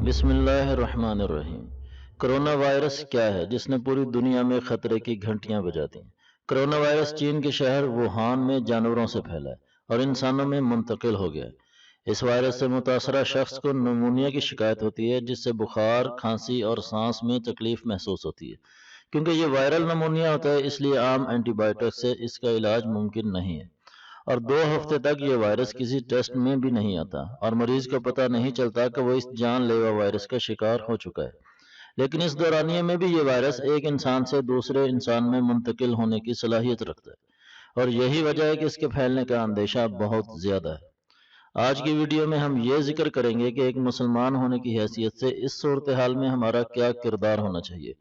بسم اللہ الرحمن الرحیم۔ کرونا وائرس کیا ہے جس نے پوری دنیا میں خطرے کی گھنٹیاں بجا دیں؟ کرونا وائرس چین کے شہر ووہان میں جانوروں سے پھیلا ہے اور انسانوں میں منتقل ہو گیا ہے۔ اس وائرس سے متاثرہ شخص کو نمونیا کی شکایت ہوتی ہے، جس سے بخار، کھانسی اور سانس میں تکلیف محسوس ہوتی ہے۔ کیونکہ یہ وائرل نمونیا ہوتا ہے، اس لیے عام اینٹی بائیوٹک سے اس کا علاج ممکن نہیں ہے، اور 2 ہفتے تک یہ وائرس کسی ٹیسٹ میں بھی نہیں آتا اور مریض کو پتہ نہیں چلتا کہ وہ اس جان لیوا وائرس کا شکار ہو چکا ہے۔ لیکن اس دورانیے میں بھی یہ وائرس ایک انسان سے دوسرے انسان میں منتقل ہونے کی صلاحیت رکھتا ہے، اور یہی وجہ ہے کہ اس کے پھیلنے کا اندیشہ بہت زیادہ ہے۔ آج کی ویڈیو میں ہم یہ ذکر کریں گے کہ ایک مسلمان ہونے کی حیثیت سے اس صورتحال میں ہمارا کیا کردار ہونا چاہیے،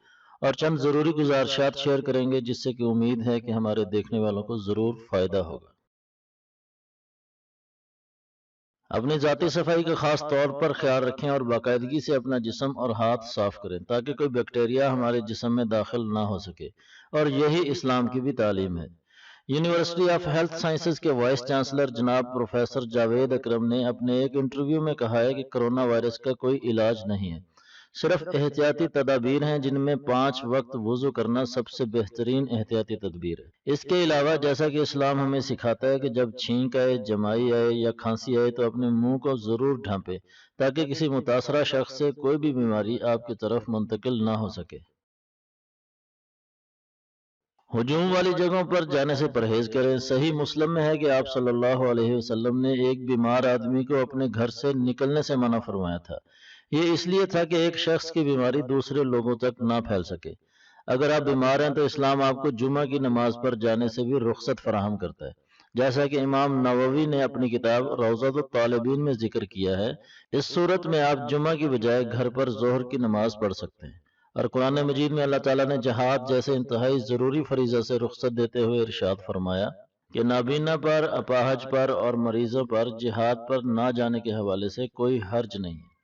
اور چند ضروری گزارشات شیئر کریں گے جس سے کہ امید ہے کہ ہمارے دیکھنے والوں کو ضرور فائدہ ہوگا۔ اپنی ذاتی صفائی کا خاص طور پر خیال رکھیں اور باقاعدگی سے اپنا جسم اور ہاتھ صاف کریں تاکہ کوئی بیکٹیریا ہمارے جسم میں داخل نہ ہو سکے، اور یہی اسلام کی بھی تعلیم ہے۔ یونیورسٹی آف ہیلتھ سائنسز کے وائس چانسلر جناب پروفیسر جاوید اکرم نے اپنے ایک انٹرویو میں کہا ہے کہ کرونا وائرس کا کوئی علاج نہیں ہے، صرف احتیاطی تدابیر ہیں، جن میں 5 وقت وضو کرنا سب سے بہترین احتیاطی تدبیر ہے۔ اس کے علاوہ جیسا کہ اسلام ہمیں سکھاتا ہے کہ جب چھینک آئے، جمائی آئے یا کھانسی آئے تو اپنے منہ کو ضرور ڈھانپے تاکہ کسی متاثرہ شخص سے کوئی بھی بیماری آپ کی طرف منتقل نہ ہو سکے۔ ہجوم والی جگہوں پر جانے سے پرہیز کریں۔ صحیح مسلم میں ہے کہ آپ صلی اللہ علیہ وسلم نے ایک بیمار آدمی کو اپنے گھر سے نکلنے سے منع فرمایا تھا۔ یہ اس لیے تھا کہ ایک شخص کی بیماری دوسرے لوگوں تک نہ پھیل سکے۔ اگر آپ بیمار ہیں تو اسلام آپ کو جمعہ کی نماز پر جانے سے بھی رخصت فراہم کرتا ہے، جیسا کہ امام نووی نے اپنی کتاب روضۃ الطالبین میں ذکر کیا ہے۔ اس صورت میں آپ جمعہ کی بجائے گھر پر ظہر کی نماز پڑھ سکتے ہیں، اور قرآن مجید میں اللہ تعالیٰ نے جہاد جیسے انتہائی ضروری فریضہ سے رخصت دیتے ہوئے ارشاد فرمایا کہ نابینا پر، اپاہج پر اور مریضوں پر جہاد پر نہ جانے کے حوالے سے کوئی حرج نہیں ہے۔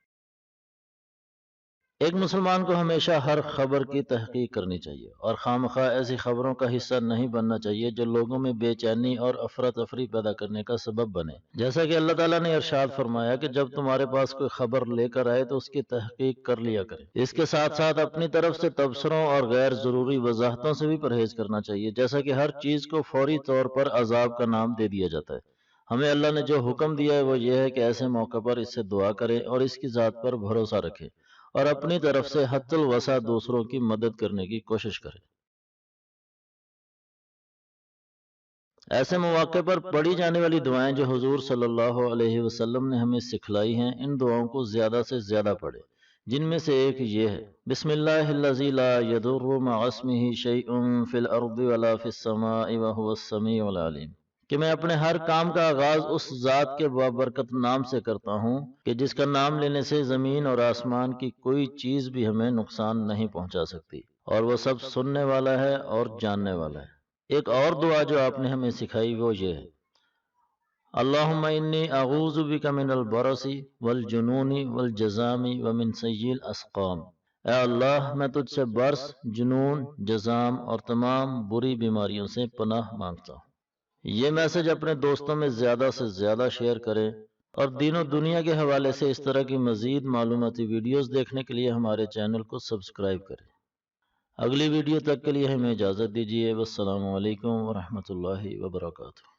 ایک مسلمان کو ہمیشہ ہر خبر کی تحقیق کرنی چاہیے اور خواہ ایسی خبروں کا حصہ نہیں بننا چاہیے جو لوگوں میں بے چینی اور افراتفری پیدا کرنے کا سبب بنے۔ جیسا کہ اللہ تعالیٰ نے ارشاد فرمایا کہ جب تمہارے پاس کوئی خبر لے کر آئے تو اس کی تحقیق کر لیا کریں۔ اس کے ساتھ ساتھ اپنی طرف سے تبصروں اور غیر ضروری وضاحتوں سے بھی پرہیز کرنا چاہیے، جیسا کہ ہر چیز کو فوری طور پر عذاب کا نام دے دیا جاتا ہے۔ ہمیں اللہ نے جو حکم دیا ہے وہ یہ ہے کہ ایسے موقع پر اس سے دعا کریں اور اس کی ذات پر بھروسہ رکھیں، اور اپنی طرف سے حد الوسع دوسروں کی مدد کرنے کی کوشش کریں۔ ایسے مواقع پر پڑھی جانے والی دعائیں جو حضور صلی اللہ علیہ وسلم نے ہمیں سکھلائی ہیں، ان دعاؤں کو زیادہ سے زیادہ پڑھیں، جن میں سے ایک یہ ہے: بسم اللہ الذی لا یضر مع اسمہ شیء فی الارض ولا فی السماء وہو السمیع العلیم، کہ میں اپنے ہر کام کا آغاز اس ذات کے بابرکت نام سے کرتا ہوں کہ جس کا نام لینے سے زمین اور آسمان کی کوئی چیز بھی ہمیں نقصان نہیں پہنچا سکتی، اور وہ سب سننے والا ہے اور جاننے والا ہے۔ ایک اور دعا جو آپ نے ہمیں سکھائی وہ یہ ہے: اللہم انی اعوذ بک من البرص والجنون والجذام ومن سیء الاسقام، اے اللہ میں تجھ سے برص، جنون، جذام اور تمام بری بیماریوں سے پناہ مانگتا ہوں۔ یہ میسج اپنے دوستوں میں زیادہ سے زیادہ شیئر کریں، اور دین و دنیا کے حوالے سے اس طرح کی مزید معلوماتی ویڈیوز دیکھنے کے لیے ہمارے چینل کو سبسکرائب کریں۔ اگلی ویڈیو تک کے لیے ہمیں اجازت دیجیے۔ والسلام علیکم ورحمۃ اللہ وبرکاتہ۔